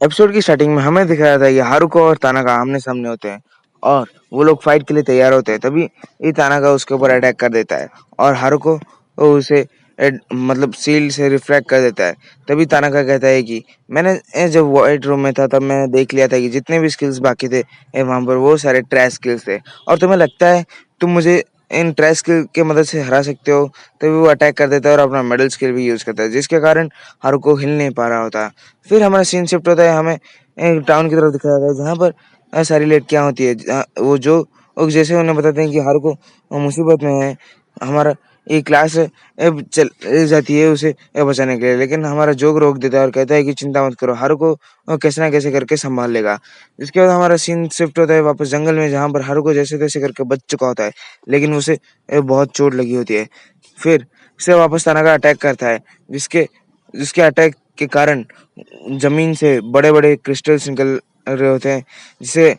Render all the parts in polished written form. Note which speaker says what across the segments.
Speaker 1: Episode की starting में हमें दिखाया था कि हारुको और तानाका आमने-सामने होते हैं और वो लोग फाइट के लिए तैयार होते हैं। तभी ये तानाका उसके ऊपर अटैक कर देता है और हारुको उसे मतलब शील्ड से रिफ्रैक्ट कर देता है। तभी तानाका कहता है कि मैंने जब व्हाइट रूम में था तब मैंने देख लिया था कि जितने भी स्किल्स बाकी थे वहाँ पर वो सारे ट्रैश स्किल्स थे और तुम्हें लगता है तुम मुझे इन ट्रैश स्किल की मदद से हरा सकते हो। तभी वो अटैक कर देता है और अपना मेडल स्किल भी यूज़ करता है जिसके कारण हारुको हिल नहीं पा रहा होता। फिर हमारा सीन शिफ्ट होता है, हमें एक टाउन की तरफ दिखाया जाता है जहाँ पर सारी लड़कियाँ होती है। वो जो जैसे उन्हें बताते हैं कि हारुको मुसीबत में है, हमारा ये क्लास चल जाती है उसे बचाने के लिए, लेकिन हमारा जोग रोक देता है और कहता है कि चिंता मत करो, हारुको कैसे ना कैसे करके संभाल लेगा। इसके बाद हमारा सीन शिफ्ट होता है वापस जंगल में जहाँ पर हारुको जैसे-तैसे करके बच चुका होता है, लेकिन उसे बहुत चोट लगी होती है। फिर से वापस तानाका अटैक करता है जिसके जिसके अटैक के कारण ज़मीन से बड़े-बड़े क्रिस्टल्स निकल रहे होते हैं, जिसे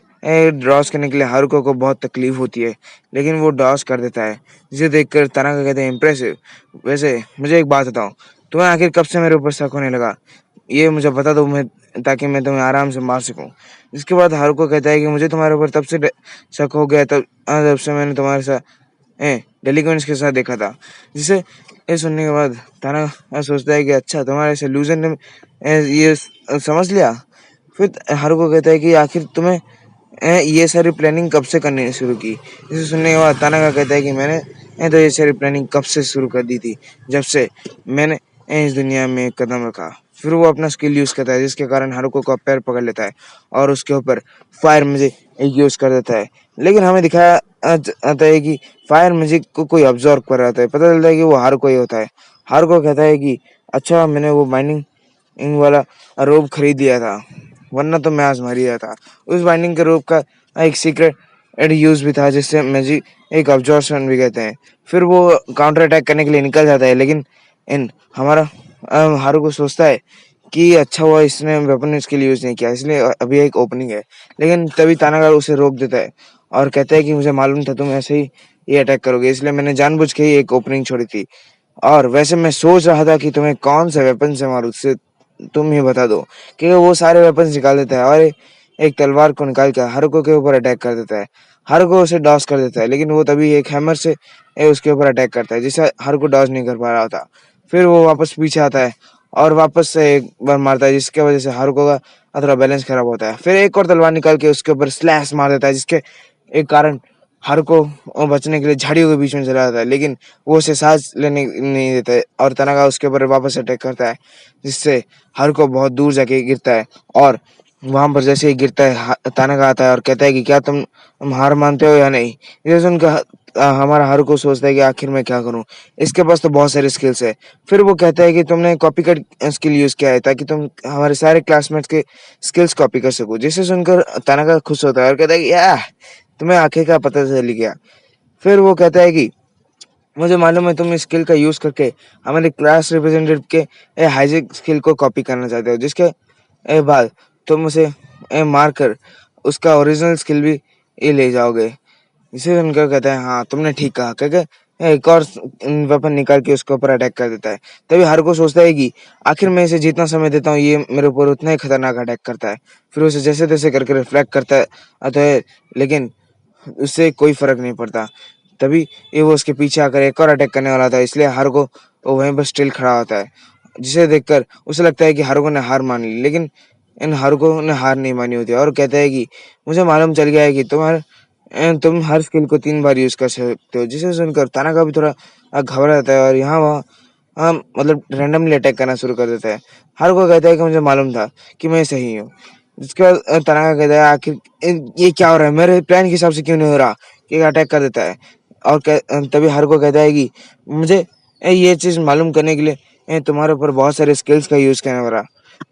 Speaker 1: ड्रॉस करने के लिए हारुको को बहुत तकलीफ होती है, लेकिन वो डॉस कर देता है, जिसे देखकर तानाका कहते हैं इम्प्रेसिव। वैसे मुझे एक बात बताओ, तुम्हें आखिर कब से मेरे ऊपर शक होने लगा? ये मुझे बता दो मैं ताकि मैं तुम्हें आराम से मार सकूँ। इसके बाद हारुको कहता है कि मुझे तुम्हारे ऊपर तब से शक हो गया जब से मैंने तुम्हारे साथ डेलिक्वेंट्स के साथ देखा था। जिसे ये सुनने के बाद ताना सोचता है कि अच्छा तुम्हारे सॉल्यूशन ने ये समझ लिया। फिर हारुको कहता है कि आखिर तुम्हें ये सारी प्लानिंग कब से करनी शुरू की? इसे सुनने के बाद तानाका कहता है कि मैंने तो ये सारी प्लानिंग कब से शुरू कर दी थी, जब से मैंने इस दुनिया में कदम रखा। फिर वो अपना स्किल यूज़ करता है जिसके कारण हारुको का पैर पकड़ लेता है और उसके ऊपर फायर मैजिक यूज़ कर देता है। लेकिन हमें दिखाया जाता है कि फायर मैजिक को कोई ऑब्ज़र्व कर रहा होता है। पता चलता है कि वो हारुको ही होता है। हारुको कहता है कि अच्छा मैंने वो बाइंडिंग इंक वाला रोब खरीद लिया था, वरना तो मैं आज मर ही जाता। उस बाइंडिंग के रोप का एक सीक्रेट यूज़ भी था जिससे मैजिक एक अब्जॉर्प्शन भी कहते हैं। फिर वो काउंटर अटैक करने के लिए निकल जाता है, लेकिन इन हमारा हारुको सोचता है कि अच्छा हुआ इसने वेपन इसके लिए यूज़ नहीं किया, इसलिए अभी एक ओपनिंग है। लेकिन तभी तानागा उसे रोक देता है और कहता है कि मुझे मालूम था तुम ऐसे ही ये अटैक करोगे, इसलिए मैंने जानबूझ के ही एक ओपनिंग छोड़ी थी। और वैसे मैं सोच रहा था कि तुम्हें कौन से वेपन से मारूं, उससे तुम ही बता दो। क्योंकि वो सारे वेपन्स निकाल देता है और एक तलवार को निकाल के हारुको के ऊपर अटैक कर देता है। हारुको उसे डॉस कर देता है, लेकिन वो तभी एक हैमर से उसके ऊपर अटैक करता है जिससे हारुको डॉस नहीं कर पा रहा था। फिर वो वापस पीछे आता है और वापस से एक बार मारता है जिसकी वजह से हारुको का थोड़ा बैलेंस खराब होता है। फिर एक और तलवार निकाल के उसके ऊपर स्लैश मार देता है जिसके एक कारण हारुको बचने के लिए झाड़ियों के बीच में चला जाता है, लेकिन वो उसे सांस लेने नहीं देता है और तानाका उसके ऊपर वापस अटैक करता है जिससे हारुको बहुत दूर जाके गिरता है। और वहां पर जैसे ही गिरता है तानाका आता है और कहता है कि क्या तुम हार मानते हो या नहीं। ये सुनकर हमारा हारुको सोचता है कि आखिर मैं क्या करूं, इसके पास तो बहुत सारे स्किल्स है। फिर वो कहता है कि तुमने कॉपी कट स्किल यूज किया है ताकि तुम हमारे सारे क्लासमेट्स के स्किल्स कॉपी कर सको। जिसे सुनकर तानाका खुश होता है और कहता है कि तुम्हें आखिर का पता चल गया। फिर वो कहता है कि मुझे मालूम है तुम इस स्किल का यूज करके हमारे क्लास रिप्रेजेंटेटिव के हाइजिक स्किल को कॉपी करना चाहते हो, जिसके बाद तुम उसे मार कर उसका ओरिजिनल स्किल भी ये ले जाओगे। इसे सुनकर कहता है हाँ तुमने ठीक कहा। कह के एक और वेपन निकाल के उसके ऊपर अटैक कर देता है। तभी हारुको सोचता है कि आखिर मैं इसे जितना समय देता हूँ ये मेरे ऊपर उतना ही खतरनाक अटैक करता है। फिर उसे जैसे तैसे करके रिफ्लेक्ट करता है अतः है, लेकिन उससे कोई फर्क नहीं पड़ता। तभी ये वो उसके पीछे आकर एक और अटैक करने वाला था, इसलिए हारुको वो वहीं पर स्टिल खड़ा होता है, जिसे देखकर उसे लगता है कि हारुको ने हार मान ली। लेकिन इन हारुको ने हार नहीं मानी होती और कहता है कि मुझे मालूम चल गया है कि तुम हर स्किल को 3 बार यूज़ कर सकते हो। जिसे सुनकर तानाका भी थोड़ा घबरा जाता है और यहाँ-वहाँ मतलब रैंडमली अटैक करना शुरू कर देता है। हारुको कहता है कि मुझे मालूम था कि मैं सही हूँ। जिसके बाद तानाका कहता है आखिर ये क्या हो रहा है? मेरे प्लान के हिसाब से क्यों नहीं हो रहा? कि अटैक कर देता है और तभी हारुको कहता है कि मुझे ये चीज़ मालूम करने के लिए तुम्हारे ऊपर बहुत सारे स्किल्स का यूज़ करना पड़ा।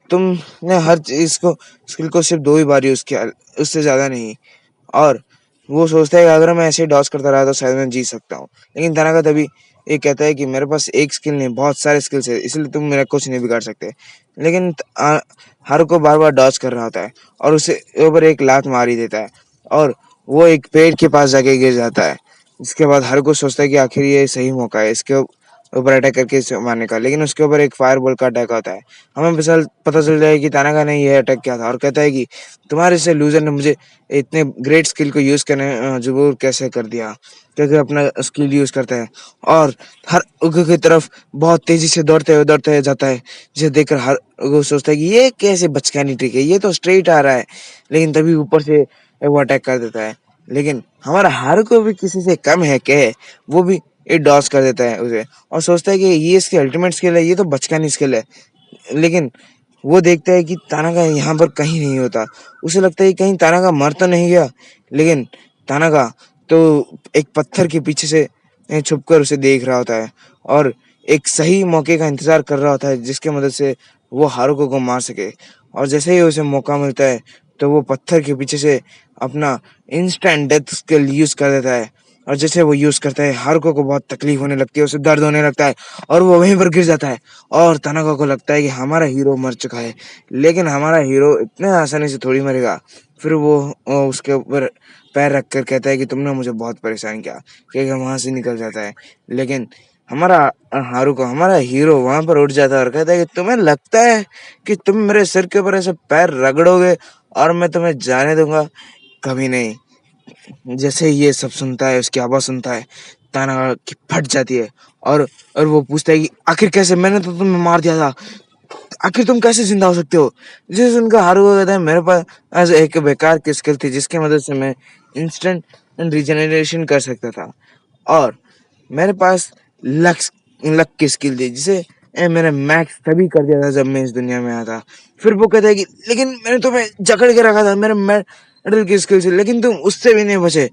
Speaker 1: तुमने हर चीज़ को स्किल को सिर्फ़ 2 ही बार यूज़ किया, उससे ज़्यादा नहीं। और वो सोचता है कि अगर मैं ऐसे ही डॉस करता रहा तो शायद मैं जीत सकता हूँ। लेकिन तानाका तभी ये कहता है कि मेरे पास एक स्किल नहीं बहुत सारे स्किल्स है, इसलिए तुम मेरा कुछ नहीं बिगाड़ सकते। लेकिन हारुको बार-बार डॉज कर रहा होता है और उसे ऊपर एक लात मार ही देता है और वो एक पेड़ के पास जाके गिर जाता है। जिसके बाद हारुको सोचता है कि आखिर ये सही मौका है, इसके ऊपर अटैक करके इसे मारने का, लेकिन उसके ऊपर एक फायरबॉल का अटैक आता है। हमें पता चल जाए कि तानाका ने ये अटैक किया था और कहता है कि तुम्हारे से लूजर ने मुझे इतने ग्रेट स्किल को यूज करने मजबूर कैसे कर दिया, क्योंकि अपना स्किल यूज करता है और हर उग की तरफ बहुत तेजी से दौड़ते हुए जाता है, जिसे देखकर हर वो सोचता है कि ये कैसे बचकानी ट्रिक है, ये तो स्ट्रेट आ रहा है, लेकिन तभी ऊपर से वो अटैक कर देता है। लेकिन हमारा हारुको भी किसी से कम है क्या, वो भी एक डॉस कर देता है उसे और सोचता है कि ये इसकी अल्टीमेट स्किल है, ये तो बचकानी स्किल है। लेकिन वो देखता है कि तानाका यहाँ पर कहीं नहीं होता। उसे लगता है कि कहीं तानाका मर तो नहीं गया, लेकिन तानाका तो एक पत्थर के पीछे से छुपकर उसे देख रहा होता है और एक सही मौके का इंतजार कर रहा होता है, जिसकी मदद से वो हारुको को मार सके। और जैसे ही उसे मौका मिलता है तो वो पत्थर के पीछे से अपना इंस्टेंट डेथ स्किल यूज कर देता है, और जैसे वो यूज करता है हारुको को बहुत तकलीफ होने लगती है, उसे दर्द होने लगता है और वो वहीं पर गिर जाता है। और तानाका को लगता है कि हमारा हीरो मर चुका है, लेकिन हमारा हीरो इतने आसानी से थोड़ी मरेगा। फिर वो उसके ऊपर पैर रखकर कहता है कि तुमने मुझे बहुत परेशान किया, क्योंकि वहां से निकल जाता है। लेकिन हमारा हारुको, हमारा हीरो वहां पर उठ जाता है और कहता है कि तुम्हें लगता है कि तुम मेरे सिर के ऊपर ऐसे पैर रगड़ोगे और मैं तुम्हें जाने दूंगा? कभी नहीं। जैसे ही ये सब सुनता है, उसकी आवाज सुनता है, ताना की फट जाती है और वो पूछता है कि आखिर कैसे, मैंने तो तुम्हें मार दिया था, आखिर तुम कैसे जिंदा हो सकते हो? जिसे सुनकर हारुको कहता है मेरे पास आज एक बेकार की स्किल थी, जिसकी मदद से मैं इंस्टेंट रिजेनरेशन कर सकता था, और मेरे पास लक लक की स्किल थी, जिसे मैंने मैक्स तभी कर दिया था जब मैं इस दुनिया में आया था। फिर वो कहता है कि लेकिन मैंने तुम्हें जकड़ के रखा था मेरे मेडल की स्किल से, लेकिन तुम उससे भी नहीं बचे,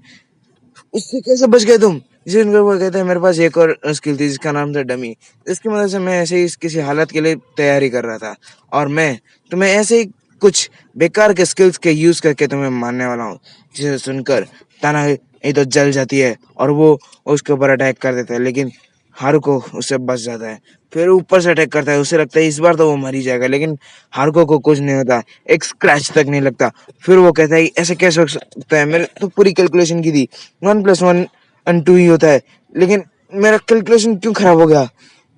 Speaker 1: उससे कैसे बच गए तुम? जिनको वो कहते हैं मेरे पास एक और स्किल थी जिसका नाम था डमी, इसकी मदद से मैं ऐसे ही किसी हालत के लिए तैयारी कर रहा था, और मैं तुम्हें ऐसे ही कुछ बेकार के स्किल्स के यूज करके तुम्हें मारने वाला हूँ। जिसे सुनकर ताना ये तो जल जाती है और वो उसके ऊपर अटैक कर देता है, लेकिन हारुको उससे बच जाता है। फिर ऊपर से अटैक करता है, उसे लगता है इस बार तो वो मर ही जाएगा, लेकिन हारुको को कुछ नहीं होता, एक स्क्रैच तक नहीं लगता। फिर वो कहता है ऐसे कैसे हो सकता है, मैंने तो पूरी कैलकुलेशन की थी, 1+1 2 ही होता है, लेकिन मेरा कैलकुलेशन क्यों खराब हो गया?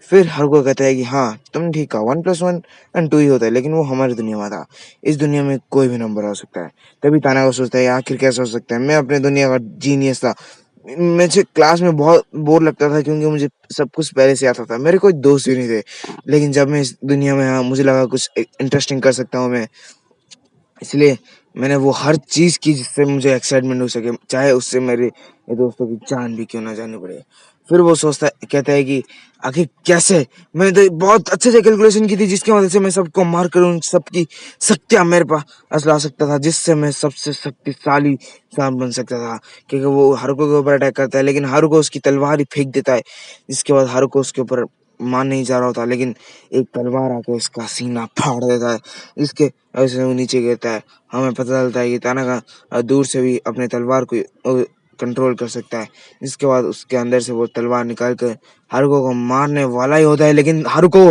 Speaker 1: फिर हारुको कहता है कि हाँ तुम ठीक कहा, 1+1 2 ही होता है, लेकिन वो हमारी दुनिया में था, इस दुनिया में कोई भी नंबर हो सकता है। तभी ताना को सोचता है आखिर कैसे हो सकता है, मैं अपने दुनिया का जीनियस था, मुझे क्लास में बहुत बोर लगता था क्योंकि मुझे सब कुछ पहले से आता था, मेरे कोई दोस्त भी नहीं थे, लेकिन जब मैं इस दुनिया में आया मुझे लगा कुछ इंटरेस्टिंग कर सकता हूँ मैं, इसलिए मैंने वो हर चीज की जिससे मुझे एक्साइटमेंट हो सके, चाहे उससे मेरे दोस्तों की जान भी क्यों ना जानी पड़े। फिर वो सोचता है, कहता है कि आखिर कैसे, मैंने तो बहुत अच्छे से कैलकुलेशन की थी जिसकी वजह से मैं सबको मार कर उन सबकी शक्तियां मेरे पास ला सकता था, जिससे मैं सबसे शक्तिशाली इंसान बन सकता था। क्योंकि वो हारुको के ऊपर अटैक करता है, लेकिन हारुको उसकी तलवार ही फेंक देता है, जिसके बाद हारुको उसके ऊपर मार नहीं जा रहा होता, लेकिन एक तलवार आके उसका सीना फाड़ देता है, इसके वजह से वो नीचे गिरता है। हमें पता चलता है कि तानाका दूर से भी अपने तलवार को कंट्रोल कर सकता है, जिसके बाद उसके अंदर से वो तलवार निकाल कर हारुको को मारने वाला ही होता है, लेकिन हारुको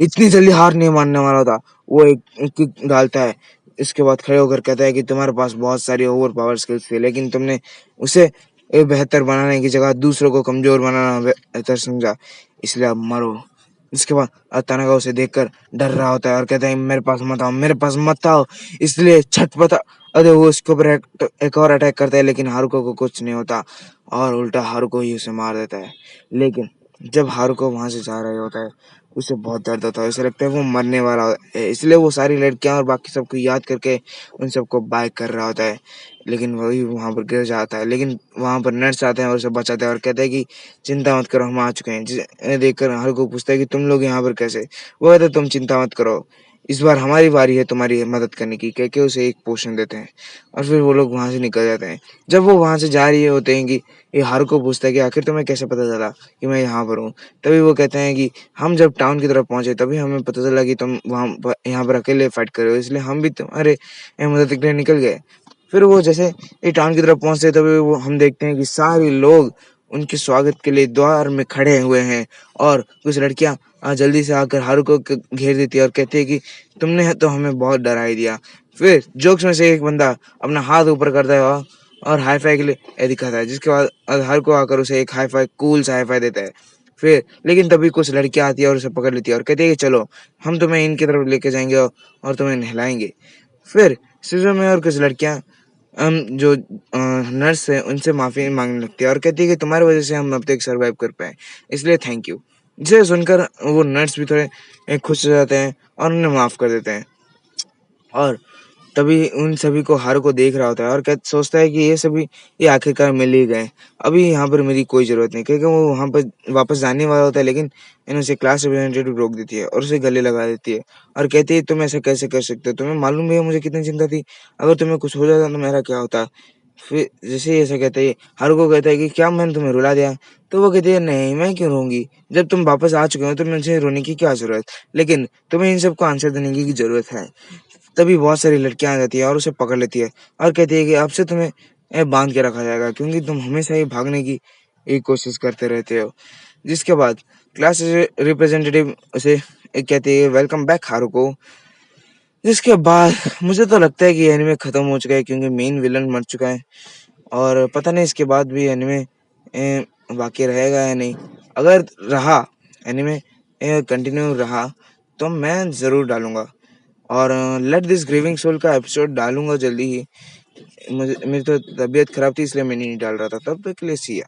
Speaker 1: इतनी जल्दी हार नहीं मानने वाला होता। वो एक किक डालता है, इसके बाद खड़े होकर कहता है कि तुम्हारे पास बहुत सारी ओवर पावर स्किल्स थी, लेकिन तुमने उसे बेहतर बनाने की जगह दूसरों को कमजोर बनाना बेहतर समझा, इसलिए अब मरो। इसके बाद तानाका उसे देखकर डर रहा होता है और कहता है मेरे पास मत आओ, मेरे पास मत आओ, इसलिए छटपटा अरे वो उसके ऊपर एक और अटैक करता है, लेकिन हारुको को कुछ नहीं होता और उल्टा हारुको ही उसे मार देता है। लेकिन जब हारुको वहां से जा रहा होता है उसे बहुत दर्द होता है, उसे लगता है वो मरने वाला है, इसलिए वो सारी लड़कियां और बाकी सबको याद करके उन सबको बाय कर रहा होता है, लेकिन वही वहां पर गिर जाता है। लेकिन वहां पर नर्स आते हैं और उसे बचाते हैं और कहते हैं कि चिंता मत करो हम आ चुके हैं। जिसे देखकर हारुको पूछता है कि तुम लोग यहाँ पर कैसे? वो कहता है तुम चिंता मत करो, इस बार हमारी बारी है तुम्हारी मदद करने की, कह के उसे एक पोशन देते हैं और फिर वो लोग वहां से निकल जाते हैं। जब वो वहां से जा रही होते हैं कि ये हारुको पूछता है कि आखिर तुम्हें कैसे पता चला कि मैं यहाँ पर हूँ? तभी वो कहते हैं कि हम जब टाउन की तरफ पहुंचे तभी हमें पता चला कि तुम वहां पर यहाँ पर अकेले फाइट कर रहे हो, इसलिए हम भी तुम्हारे मदद के लिए निकल गए। फिर वो जैसे ये टाउन की तरफ पहुंचते तभी वो हम देखते हैं कि सारे लोग उनके स्वागत के लिए द्वार में खड़े हुए हैं, और कुछ लड़कियां जल्दी से आकर हारुको को घेर देती है और कहती है कि तुमने तो हमें बहुत डरा ही दिया। फिर जोक्स में से एक बंदा अपना हाथ ऊपर करता है और हाई फाई के लिए दिखाता है, जिसके बाद हारुको आकर उसे एक हाई फाई कूल सा हाई फाई देता है। फिर लेकिन तभी कुछ लड़कियाँ आती है और उसे पकड़ लेती है और कहती है कि चलो, हम तुम्हें इनकी तरफ लेके जाएँगे और तुम्हें नहलाएँगे। फिर शिज़ुमे और कुछ लड़कियाँ जो नर्स है उनसे माफ़ी माँगने लगती है और कहती है कि तुम्हारी वज़ह से हम अब तक सर्वाइव कर पाए, इसलिए थैंक यू। जिसे सुनकर वो नर्स भी थोड़े खुश हो जाते हैं और उन्हें माफ़ कर देते हैं। और तभी उन सभी को हारुको देख रहा होता है और सोचता है कि ये आखिरकार मिल ही गए। अभी यहाँ पर मेरी कोई ज़रूरत नहीं, क्योंकि वो वहाँ पर वापस जाने वाला होता है, लेकिन इन्हें उसे क्लास रिप्रेजेंटेटिव रोक देती है और उसे गले लगा देती है और कहती है तुम ऐसा कैसे कर सकते हो? तुम्हें मालूम भी है मुझे कितनी चिंता थी? अगर तुम्हें कुछ हो जाता तो मेरा क्या होता? फिर जैसे ही ऐसा कहते ही हारुको कहता है कि क्या मैंने तुम्हें रुला दिया? तो वो कहती है नहीं, मैं क्यों रोऊँगी? जब तुम वापस आ चुके हो तो मुझे रोने की क्या ज़रूरत? लेकिन तुम्हें इन सबको आंसर देने की ज़रूरत है। तभी बहुत सारी लड़कियाँ आ जाती है और उसे पकड़ लेती है और कहती है कि अब से तुम्हें बाँध के रखा जाएगा, क्योंकि तुम हमेशा ही भागने की कोशिश करते रहते हो। जिसके बाद क्लास रिप्रेजेंटेटिव उसे कहती है वेलकम बैक हारुको। जिसके बाद मुझे तो लगता है कि ये एनीमे खत्म हो चुका है, क्योंकि मेन विलन मर चुका है और पता नहीं इसके बाद भी एनीमे बाकी रहेगा या नहीं। अगर रहा एनीमे कंटिन्यू रहा तो मैं ज़रूर डालूँगा और लेट दिस ग्रीविंग सोल का एपिसोड डालूँगा जल्दी ही। मुझे मेरी तो तबीयत खराब थी, इसलिए मैं नहीं डाल रहा था। तब तक के लिए सी या।